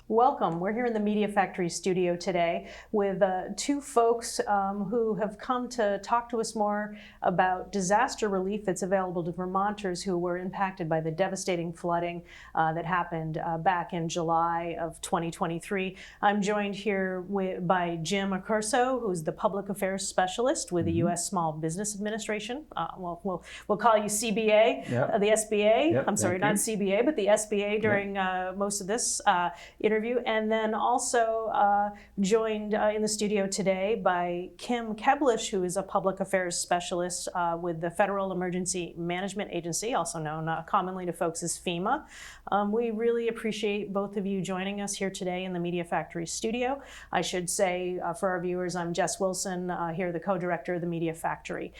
Welcome. We're here in the Media Factory studio today with two folks who have come to talk to us more about disaster relief that's available to Vermonters who were impacted by the devastating flooding that happened back in July of 2023. I'm joined here by James Accurso, who's the Public Affairs Specialist with the U.S. Small Business Administration. We'll call you CBA, the SBA. Yep, I'm sorry, not CBA, but the SBA during most of this interview. And then also joined in the studio today by Kim Keblish, who is a public affairs specialist with the Federal Emergency Management Agency, also known commonly to folks as FEMA. We really appreciate both of you joining us here today in the Media Factory studio. I should say for our viewers, I'm Jess Wilson, here the co-director of the Media Factory.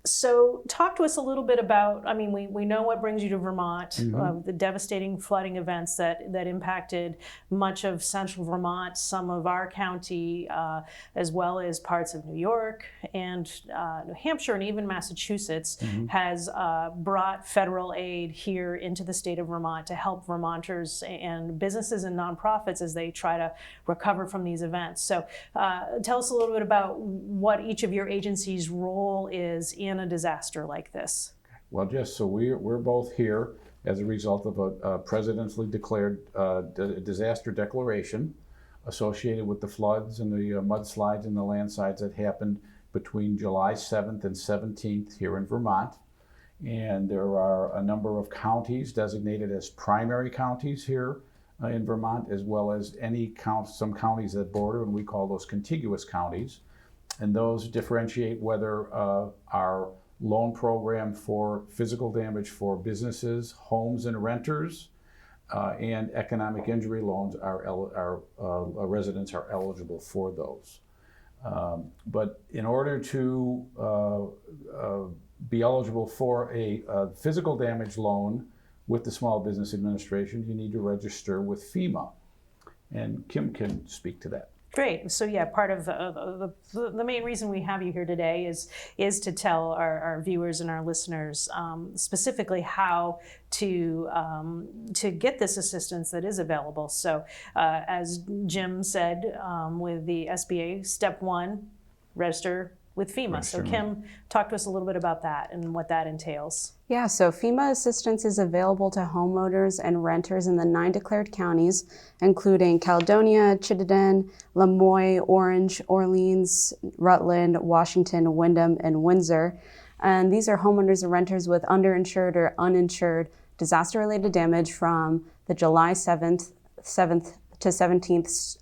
So talk to us a little bit about, I mean, we know what brings you to Vermont, the devastating flooding events that impacted much of central Vermont, some of our county, as well as parts of New York and New Hampshire and even Massachusetts has brought federal aid here into the state of Vermont to help Vermonters and businesses and nonprofits as they try to recover from these events. So tell us a little bit about what each of your agencies' role is in a disaster like this. Well, Jess, so we're both here as a result of a presidentially declared disaster declaration associated with the floods and the mudslides and the landslides that happened between July 7th and 17th here in Vermont. And there are a number of counties designated as primary counties here in Vermont, as well as some counties that border, and we call those contiguous counties. And those differentiate whether our loan program for physical damage for businesses, homes, and renters, and economic injury loans residents are eligible for those. But in order to be eligible for a physical damage loan with the Small Business Administration, you need to register with FEMA. And Kim can speak to that. Great. So yeah, part of the main reason we have you here today is to tell our viewers and our listeners specifically how to get this assistance that is available. So as Jim said, with the SBA, step one, register with FEMA. So Kim, talk to us a little bit about that and what that entails. Yeah, so FEMA assistance is available to homeowners and renters in the 9 declared counties, including Caledonia, Chittenden, Lamoille, Orange, Orleans, Rutland, Washington, Windham, and Windsor. And these are homeowners and renters with underinsured or uninsured disaster-related damage from the July 7th to 17th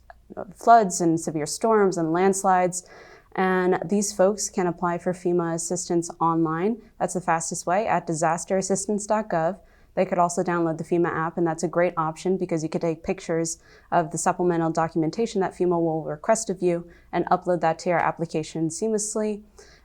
floods and severe storms and landslides. And these folks can apply for FEMA assistance online. That's the fastest way at DisasterAssistance.gov. They could also download the FEMA app, and that's a great option because you could take pictures of the supplemental documentation that FEMA will request of you and upload that to your application seamlessly.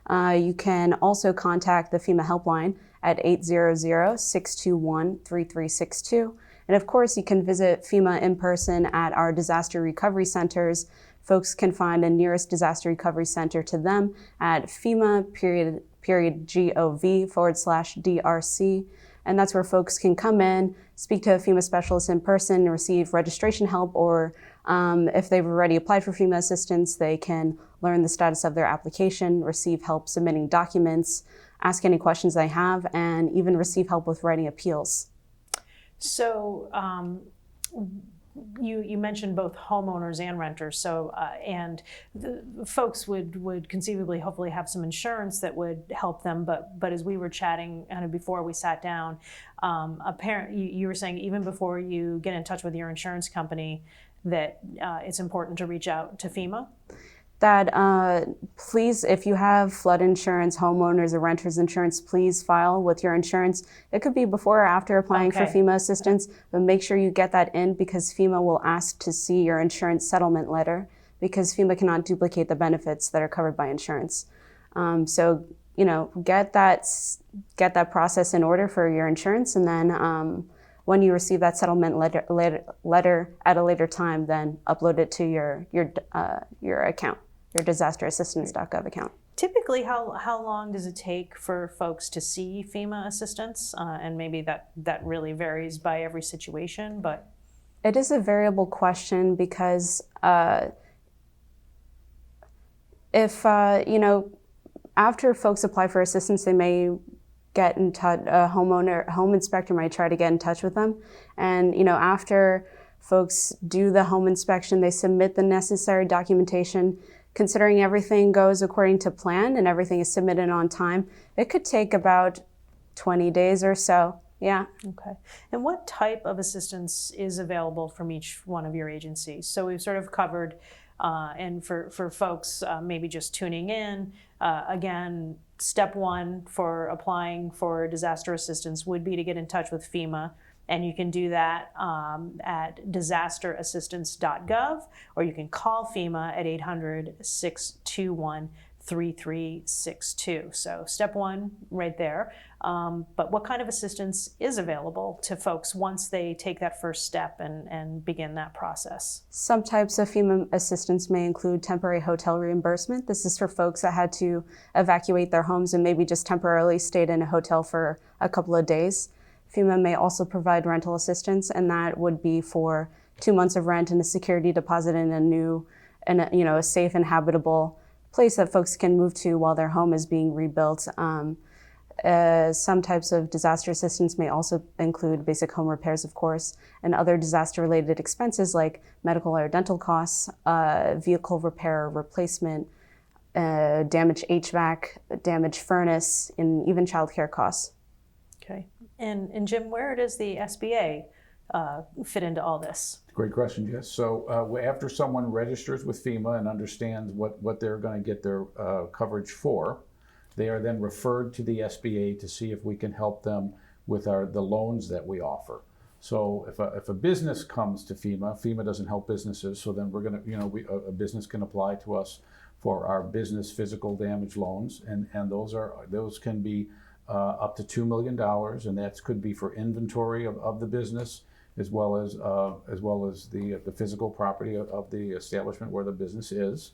You can also contact the FEMA helpline at 800-621-3362. And of course, you can visit FEMA in person at our disaster recovery centers. Folks can find a nearest disaster recovery center to them at FEMA.gov/DRC. And that's where folks can come in, speak to a FEMA specialist in person, and receive registration help, or if they've already applied for FEMA assistance, they can learn the status of their application, receive help submitting documents, ask any questions they have, and even receive help with writing appeals. So, You mentioned both homeowners and renters, so and the folks would conceivably, hopefully, have some insurance that would help them. But as we were chatting kind of before we sat down, you were saying even before you get in touch with your insurance company, that it's important to reach out to FEMA. That please, if you have flood insurance, homeowners or renters insurance, please file with your insurance. It could be before or after applying for FEMA assistance, but make sure you get that in because FEMA will ask to see your insurance settlement letter because FEMA cannot duplicate the benefits that are covered by insurance. So, you know, get that process in order for your insurance, and then when you receive that settlement letter at a later time, then upload it to your account. Your DisasterAssistance.gov account. Typically, how long does it take for folks to see FEMA assistance? And maybe that really varies by every situation, but It is a variable question because if, after folks apply for assistance, they may get in touch, a home inspector might try to get in touch with them. And, after folks do the home inspection, they submit the necessary documentation. Considering everything goes according to plan and everything is submitted on time, it could take about 20 days or so. Yeah. Okay. And what type of assistance is available from each one of your agencies? So we've sort of covered, and for folks maybe just tuning in, again, step one for applying for disaster assistance would be to get in touch with FEMA. And you can do that at DisasterAssistance.gov, or you can call FEMA at 800-621-3362. So step one right there. But what kind of assistance is available to folks once they take that first step and begin that process? Some types of FEMA assistance may include temporary hotel reimbursement. This is for folks that had to evacuate their homes and maybe just temporarily stayed in a hotel for a couple of days. FEMA may also provide rental assistance, and that would be for 2 months of rent and a security deposit in a safe and habitable place that folks can move to while their home is being rebuilt. Some types of disaster assistance may also include basic home repairs, of course, and other disaster-related expenses like medical or dental costs, vehicle repair or replacement, damaged HVAC, damaged furnace, and even childcare costs. Okay. And Jim, where does the SBA fit into all this? Great question, Jess. So after someone registers with FEMA and understands what they're going to get their coverage for, they are then referred to the SBA to see if we can help them with the loans that we offer. So if a business comes to FEMA doesn't help businesses, so then we're going to, a business can apply to us for our business physical damage loans, and those can be up to $2 million, and that could be for inventory of the business, as well as the physical property of the establishment where the business is.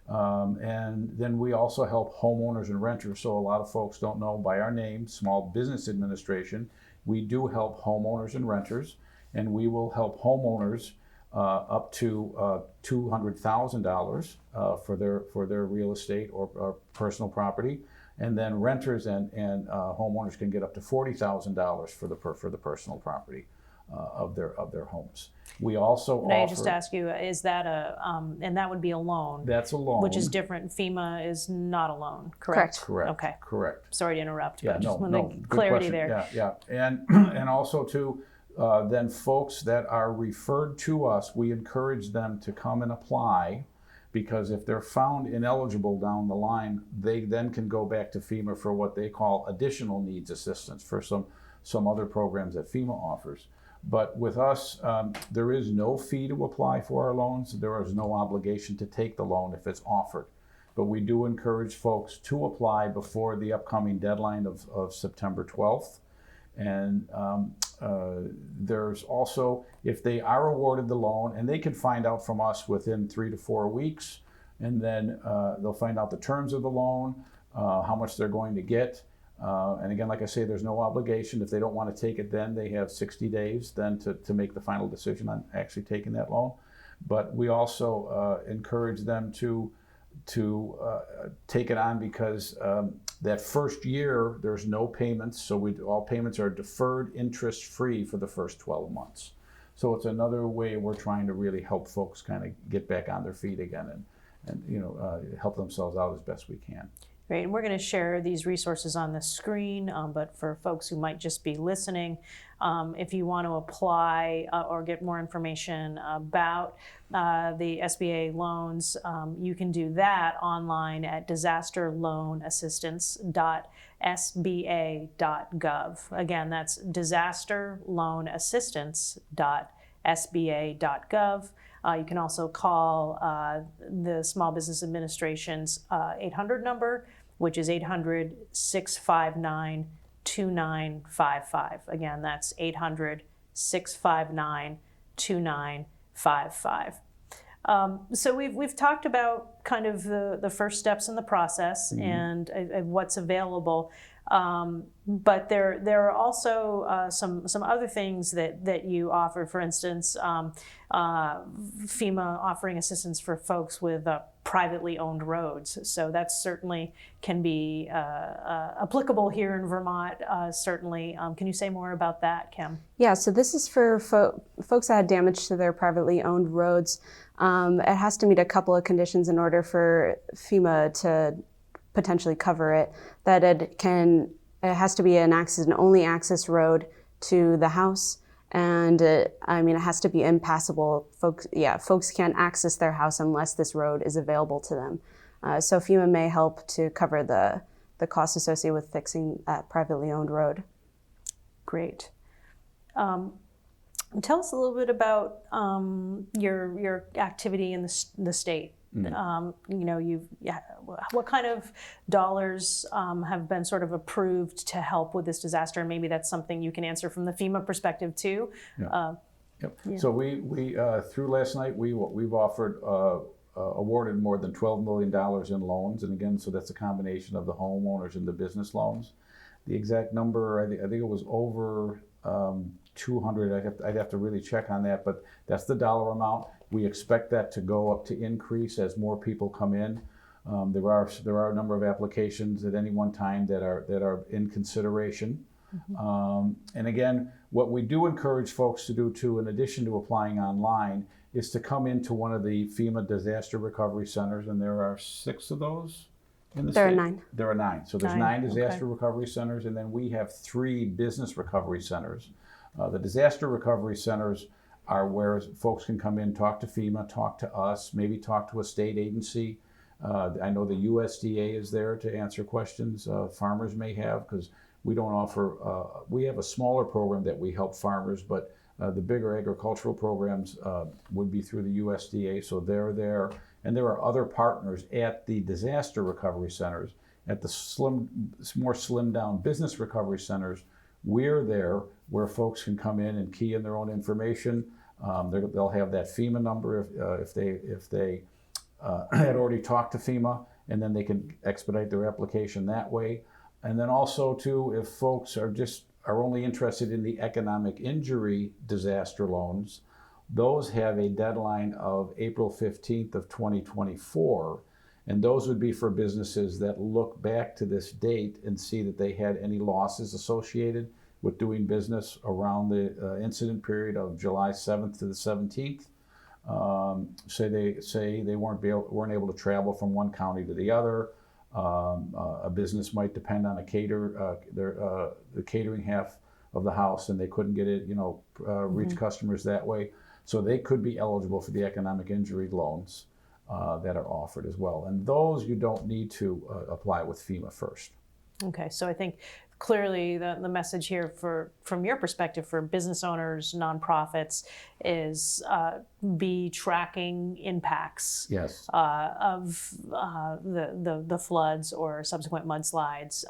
And then we also help homeowners and renters. So a lot of folks don't know by our name, Small Business Administration, we do help homeowners and renters, and we will help homeowners up to $200,000 for their real estate or personal property. And then renters and homeowners can get up to $40,000 for the personal property of their homes. We also Can I just ask you, is that and that would be a loan? That's a loan. Which is different. FEMA is not a loan, correct? Correct. Okay. Correct. Sorry to interrupt, but just no, wanted clarity question. there. Yeah. And also too, then folks that are referred to us, we encourage them to come and apply, because if they're found ineligible down the line, they then can go back to FEMA for what they call additional needs assistance for some other programs that FEMA offers. But with us, there is no fee to apply for our loans. There is no obligation to take the loan if it's offered. But we do encourage folks to apply before the upcoming deadline of September 12th. And there's also, if they are awarded the loan, and they can find out from us within 3 to 4 weeks, and then they'll find out the terms of the loan, how much they're going to get. And again, like I say, there's no obligation. If they don't want to take it, then they have 60 days then to make the final decision on actually taking that loan. But we also encourage them to take it on, because that first year there's no payments, so all payments are deferred interest free for the first 12 months. So it's another way we're trying to really help folks kind of get back on their feet again and help themselves out as best we can. Great, and we're going to share these resources on the screen, but for folks who might just be listening, if you want to apply or get more information about the SBA loans, you can do that online at DisasterLoanAssistance.sba.gov. Again, that's DisasterLoanAssistance.sba.gov. You can also call the Small Business Administration's 800 number, which is 800-659-2955. Again, that's 800-659-2955. So we've talked about kind of the first steps in the process and what's available. But there are also some other things that you offer. For instance, FEMA offering assistance for folks with privately owned roads. So that certainly can be applicable here in Vermont. Certainly, can you say more about that, Kim? Yeah, so this is for folks that had damage to their privately owned roads. It has to meet a couple of conditions in order for FEMA to potentially cover it. That it has to be an only access road to the house, and it has to be impassable. Folks can't access their house unless this road is available to them. So FEMA may help to cover the costs associated with fixing that privately owned road. Great. Tell us a little bit about your activity in the state. What kind of dollars have been sort of approved to help with this disaster? And maybe that's something you can answer from the FEMA perspective too. Yep. So we through last night we've offered awarded more than $12 million in loans, and again, so that's a combination of the homeowners and the business loans. The exact number, I think it was over 200. I'd have to really check on that, but that's the dollar amount. We expect that to go up to increase as more people come in. There are a number of applications at any one time that are in consideration. Mm-hmm. And again, what we do encourage folks to do too, in addition to applying online, is to come into one of the FEMA disaster recovery centers, and there are 6 of those in the state. There are 9. There are 9. So there's 9 disaster recovery centers, and then we have 3 business recovery centers. The disaster recovery centers are where folks can come in, talk to FEMA, talk to us, maybe talk to a state agency. I know the USDA is there to answer questions farmers may have, because we don't offer, we have a smaller program that we help farmers, but the bigger agricultural programs would be through the USDA, so they're there. And there are other partners at the disaster recovery centers. At the more slimmed down business recovery centers, we're there where folks can come in and key in their own information. They'll have that FEMA number if they had already talked to FEMA, and then they can expedite their application that way. And then also too, if folks are only interested in the economic injury disaster loans, those have a deadline of April 15th of 2024. And those would be for businesses that look back to this date and see that they had any losses associated with doing business around the incident period of July 7th to the 17th. Say they weren't able to travel from one county to the other. A business might depend on the catering half of the house, and they couldn't get it, reach customers that way. So they could be eligible for the economic injury loans that are offered as well. And those you don't need to apply with FEMA first. Okay, so I think clearly the message here from your perspective for business owners, nonprofits, is be tracking impacts of the floods or subsequent mudslides,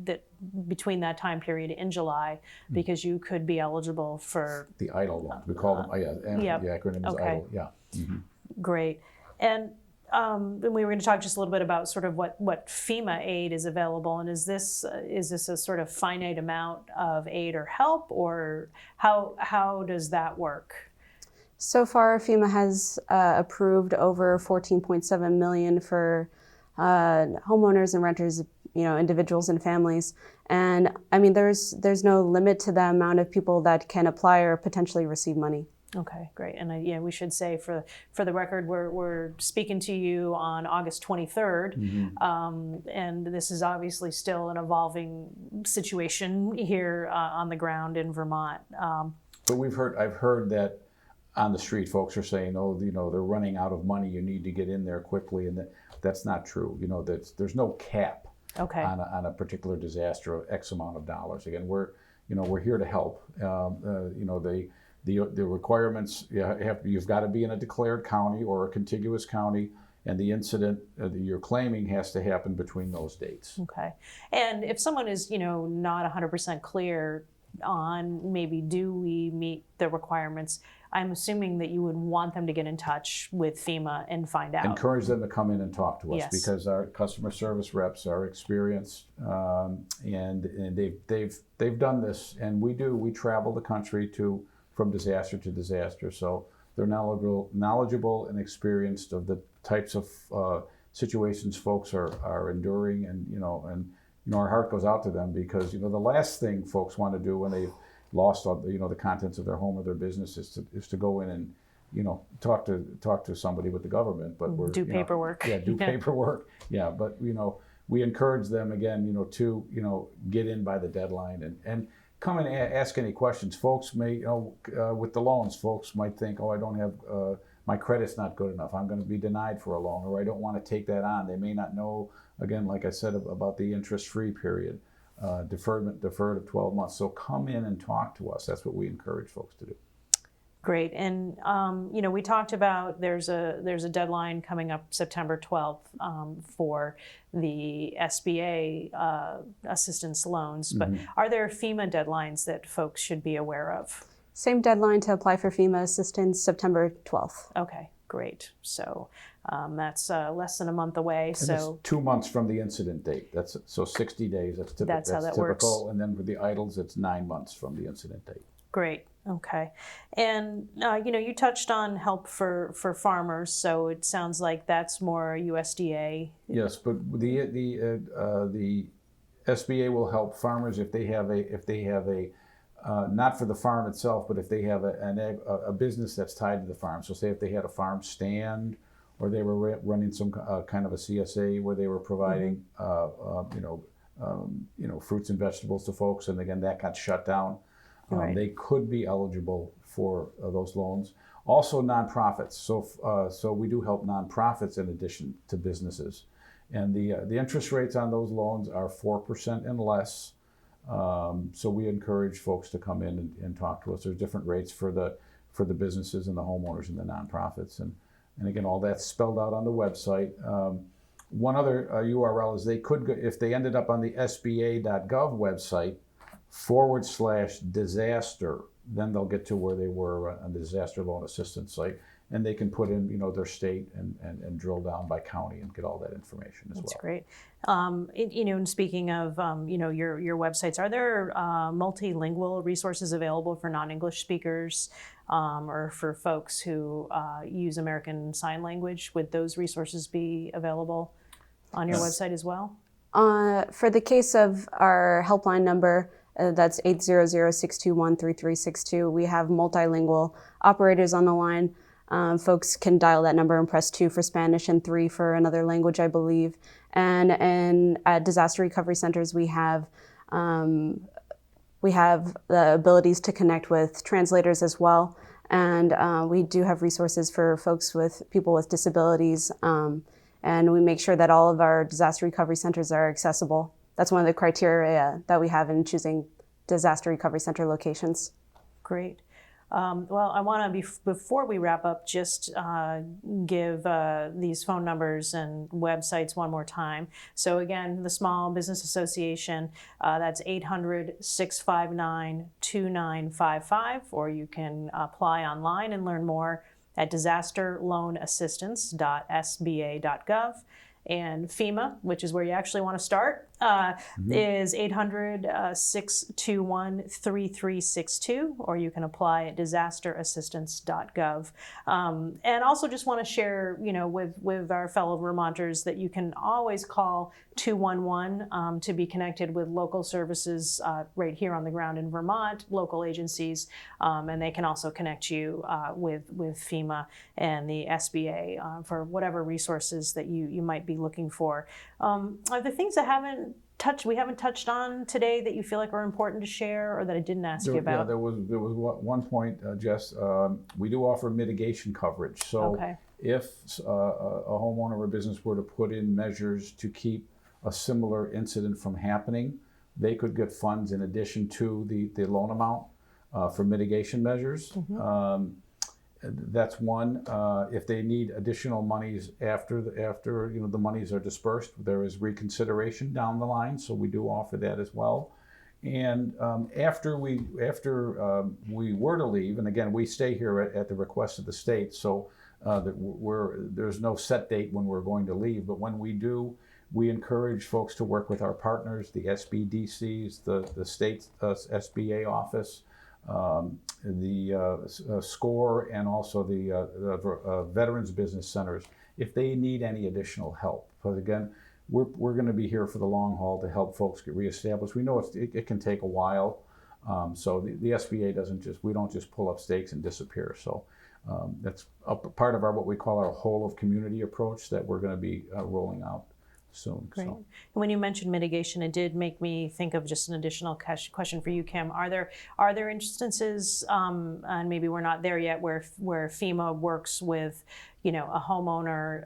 that between that time period in July, because you could be eligible for the EIDL loans. We call them, the acronym is EIDL. Yeah. Mm-hmm. Great. And we were going to talk just a little bit about sort of what FEMA aid is available, and is this a sort of finite amount of aid or help, or how does that work? So far, FEMA has approved over $14.7 million for homeowners and renters, individuals and families. And there's no limit to the amount of people that can apply or potentially receive money. Okay, great. And we should say for the record, we're speaking to you on August 23rd, and this is obviously still an evolving situation here on the ground in Vermont. But I've heard that on the street, folks are saying, they're running out of money. You need to get in there quickly, and that's not true. There's no cap on a particular disaster of X amount of dollars. Again, we're here to help. The requirements, you've got to be in a declared county or a contiguous county, and the incident that you're claiming has to happen between those dates. Okay. And if someone is, not 100% clear, on maybe do we meet the requirements, I'm assuming that you would want them to get in touch with FEMA and find out. Encourage them to come in and talk to us, Yes. because our customer service reps are experienced, and they've done this, and we travel the country from disaster to disaster, so they're knowledgeable and experienced of the types of situations folks are enduring, and our heart goes out to them, because the last thing folks want to do when they've lost all the contents of their home or their business is to go in and talk to somebody with the government, but we're do paperwork. Paperwork. Yeah, but we encourage them again, to get in by the deadline and come and ask any questions. Folks may with the loans, folks might think, I don't have my credit's not good enough, I'm going to be denied for a loan, or I don't want to take that on. They may not know, again, like I said, about the interest-free period, deferred of 12 months. So come in and talk to us. That's what we encourage folks to do. Great. And we talked about there's a deadline coming up September 12th for the SBA assistance loans, but are there FEMA deadlines that folks should be aware of? Same deadline to apply for FEMA assistance, September 12th. Okay, great. So that's less than a month away. And it's 2 months from the incident date. So 60 days. That's typical. That's how that typical. works. And then with the idles, it's 9 months from the incident date. Great. Okay. And, you touched on help for farmers, so it sounds like that's more USDA. Yes, but the SBA will help farmers if they have a not for the farm itself, but if they have a business that's tied to the farm. So say if they had a farm stand, or they were running some kind of a CSA where they were providing fruits and vegetables to folks, and again that got shut down. Right. They could be eligible for those loans. Also, nonprofits. So we do help nonprofits in addition to businesses, and the interest rates on those loans are 4% and less. So we encourage folks to come in and talk to us. There's different rates for the businesses and the homeowners and the nonprofits, and again, all that's spelled out on the website. One other URL is they could go, if they ended up on the SBA.gov website /disaster, then they'll get to where they were on the disaster loan assistance site, and they can put in their state and drill down by county and get all that information as well. That's great. And speaking of your websites, are there multilingual resources available for non-English speakers or for folks who use American Sign Language? Would those resources be available on your website as well? For the case of our helpline number, that's 800-621-3362. We have multilingual operators on the line. Folks can dial that number and press 2 for Spanish and 3 for another language, I believe. And at disaster recovery centers, we have the abilities to connect with translators as well. And we do have resources for people with disabilities. And we make sure that all of our disaster recovery centers are accessible. That's one of the criteria that we have in choosing disaster recovery center locations. Great. Well, I want to, before we wrap up, just give these phone numbers and websites one more time. So again, the Small Business Association, that's 800-659-2955, or you can apply online and learn more at DisasterLoanAssistance.sba.gov. And FEMA, which is where you actually want to start, is 800-621-3362, or you can apply at DisasterAssistance.gov. And also just want to share, with our fellow Vermonters that you can always call 211 to be connected with local services right here on the ground in Vermont, local agencies, and they can also connect you with FEMA and the SBA for whatever resources that you might be looking for. Are there things that we haven't touched on today that you feel like are important to share, or that I didn't ask you about? Yeah, there was one point, Jess. We do offer mitigation coverage. So if a homeowner or a business were to put in measures to keep a similar incident from happening, they could get funds in addition to the loan amount for mitigation measures. That's one. If they need additional monies after the monies are dispersed, there is reconsideration down the line. So we do offer that as well. And after we were to leave, and again, we stay here at the request of the state, so there's no set date when we're going to leave, but when we do, we encourage folks to work with our partners, the SBDCs, the state SBA office, the SCORE, and also the Veterans Business Centers, if they need any additional help. Because again, we're going to be here for the long haul to help folks get reestablished. We know it can take a while, so the SBA we don't just pull up stakes and disappear. So that's a part of what we call our whole of community approach that we're going to be rolling out soon. Great. So. And when you mentioned mitigation, it did make me think of just an additional question for you, Kim. Are there instances, and maybe we're not there yet, where FEMA works with, a homeowner,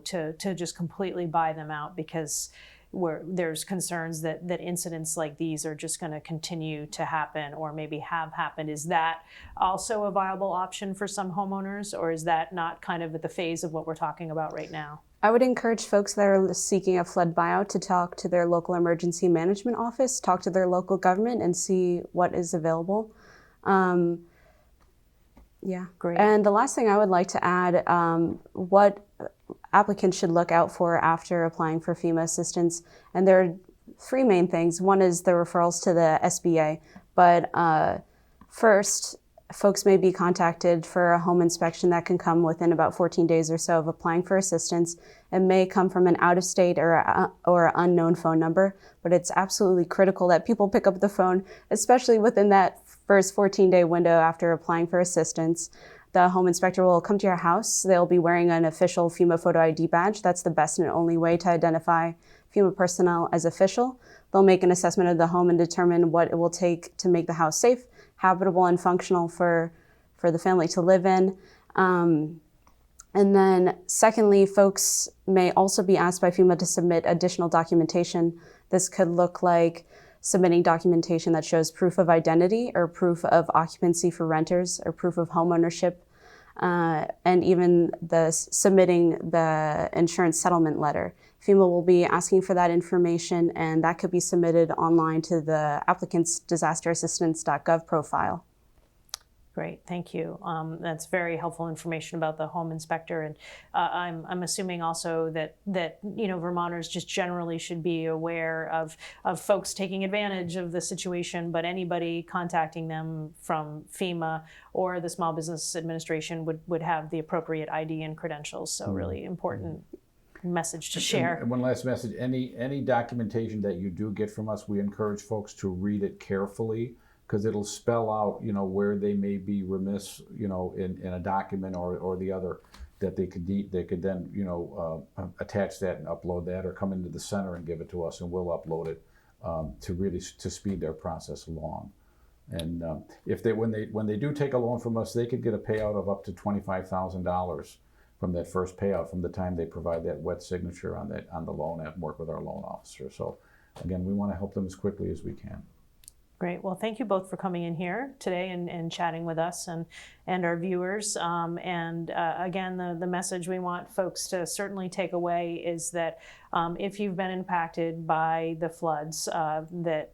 to just completely buy them out because there's concerns that incidents like these are just going to continue to happen or maybe have happened? Is that also a viable option for some homeowners, or is that not kind of at the phase of what we're talking about right now? I would encourage folks that are seeking a flood buyout to talk to their local emergency management office, talk to their local government, and see what is available. Yeah, great. And the last thing I would like to add, what applicants should look out for after applying for FEMA assistance. And there are three main things. One is the referrals to the SBA. But first, folks may be contacted for a home inspection that can come within about 14 days or so of applying for assistance. It may come from an out-of-state or unknown phone number, but it's absolutely critical that people pick up the phone, especially within that first 14-day window after applying for assistance. The home inspector will come to your house. They'll be wearing an official FEMA photo ID badge. That's the best and only way to identify FEMA personnel as official. They'll make an assessment of the home and determine what it will take to make the house safe, habitable, and functional for the family to live in. And then secondly, folks may also be asked by FEMA to submit additional documentation. This could look like submitting documentation that shows proof of identity or proof of occupancy for renters or proof of home ownership, and even submitting the insurance settlement letter. FEMA will be asking for that information, and that could be submitted online to the applicant's DisasterAssistance.gov profile. Great, thank you. That's very helpful information about the home inspector, and I'm assuming also that Vermonters just generally should be aware of folks taking advantage of the situation. But anybody contacting them from FEMA or the Small Business Administration would have the appropriate ID and credentials. So really important message to share. And one last message: any documentation that you do get from us, we encourage folks to read it carefully, because it'll spell out, where they may be remiss, in a document or the other, that they could then, attach that and upload that, or come into the center and give it to us, and we'll upload it to speed their process along. And when they do take a loan from us, they could get a payout of up to $25,000 from that first payout, from the time they provide that wet signature on the loan and work with our loan officer. So again, we want to help them as quickly as we can. Great. Well, thank you both for coming in here today and chatting with us and our viewers. Again, the message we want folks to certainly take away is that if you've been impacted by the floods that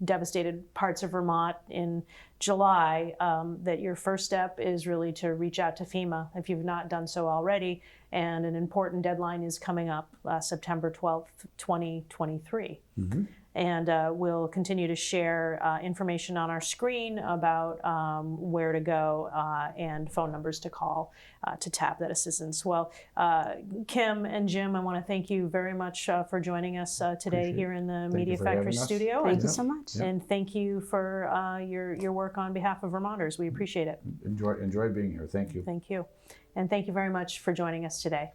devastated parts of Vermont in July, that your first step is really to reach out to FEMA if you've not done so already. And an important deadline is coming up, September 12th, 2023. Mm-hmm. And we'll continue to share information on our screen about where to go and phone numbers to call to tap that assistance. Well, Kim and Jim, I want to thank you very much for joining us today here in the Media Factory studio. Thank you so much. And thank you for your work on behalf of Vermonters. We appreciate it. Enjoy being here. Thank you. Thank you. And thank you very much for joining us today.